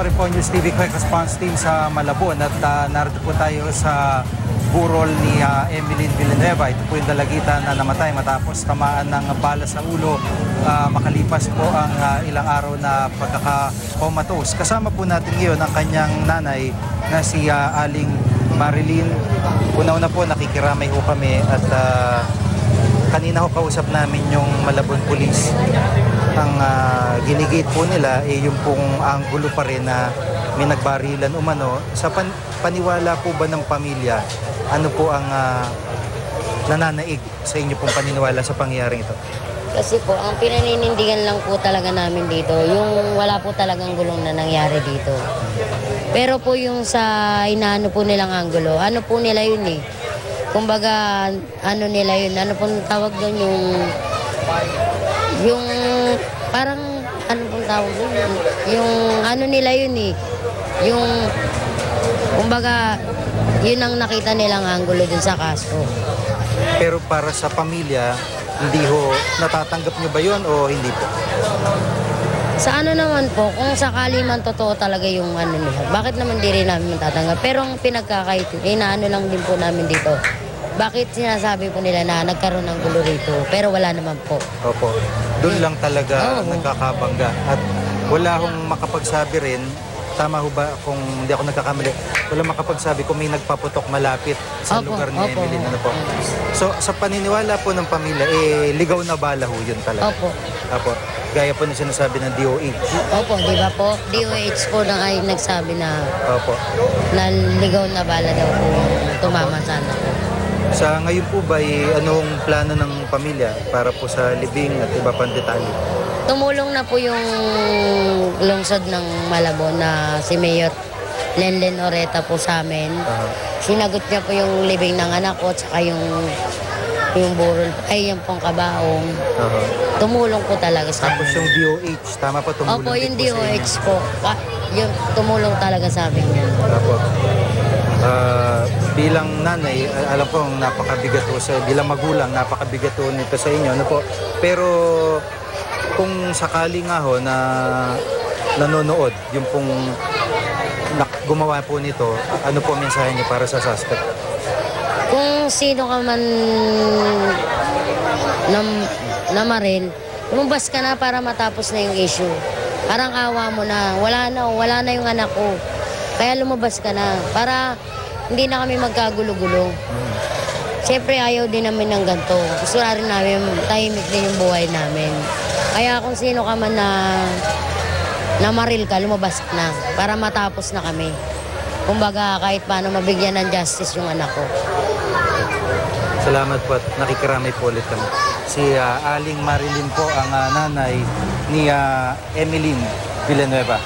pa rin po News TV Quick Response Team sa Malabon at narito po tayo sa burol ni Emeline Villanueva. Ito po yung dalagitan na namatay matapos tamaan ng bala sa ulo makalipas po ang ilang araw na pagkaka-comatose. Kasama po natin ngayon ang kanyang nanay na si Aling Marilyn. Una-una po nakikiramay ho kami at kanina ho kausap namin yung Malabon Police. Ang ginigate po nila yung pong anggulo pa rin na may nagbarilan umano. Sa paniwala po ba ng pamilya, ano po ang nananaig sa inyo pong paniniwala sa pangyayaring ito? Kasi po, ang pinaninindigan lang po talaga namin dito, yung wala po talagang gulong na nangyari dito. Pero po yung sa inaano po nilang anggulo, ano po nila yun eh. Kumbaga, ano nila yun, ano pong tawag doon yung parang, ano pong tawag doon, yung ano nila yun eh, yung, kumbaga, yun ang nakita nilang anggulo dun sa kaso. Pero para sa pamilya, hindi ho, natatanggap nyo ba yun o hindi po? Sa ano naman po, kung sakali man totoo talaga yung ano nila, bakit naman di rin namin matatanggap? Pero ang pinagkakait, inaano lang din po namin dito, bakit sinasabi po nila na nagkaroon ng gulo rito, pero wala naman po. Opo, doon lang talaga nagkakabangga at wala hong makapagsabi rin. Tama ho ba kung hindi ako nagkakamali? Wala makapagsabi kung may nagpaputok malapit sa lugar ni Emeline. Ano po? So sa paniniwala po ng pamilya, ligaw na bala ho yun talaga? Opo. Opo. Gaya po na sinasabi ng DOH. Opo, di ba po? DOH po na ay nagsabi na Opo. na ligaw na bala daw po tumama sana po. Sa ngayon po ba, anong plano ng pamilya para po sa libing at iba pang detalye? Tumulong na po yung lungsod ng Malabon na si Mayor Lenlen Oreta po sa amin. Sinagot niya po yung libing ng anak ko at saka yung burol, ay yung pong kabaong. Tumulong po talaga sa Tapos yung DOH, tama po tumulong? Opo, yung DOH po. Yung tumulong talaga sa amin yan. Opo. Bilang nanay, alam ko napakabigat po sa bilang magulang, napakabigat po nito sa inyo, ano po. Pero kung sakali nga ho na nanonood yung pong gumawa po nito, ano po mensahe niyo para sa suspect? Kung sino ka man namaril, lumabas ka na para matapos na yung issue. Parang awa mo na, wala na yung anak ko. Kaya lumabas ka na para hindi na kami magkagulo-gulo. Siyempre ayaw din namin ng ganito. Gusto na rin namin tahimik din yung buhay namin. Kaya kung sino ka man na maril ka, lumabas ka na para matapos na kami. Kumbaga kahit paano mabigyan ng justice yung anak ko. Salamat po at nakikiramay po ulit kami. Si Aling Marilyn po ang nanay ni Emeline Villanueva.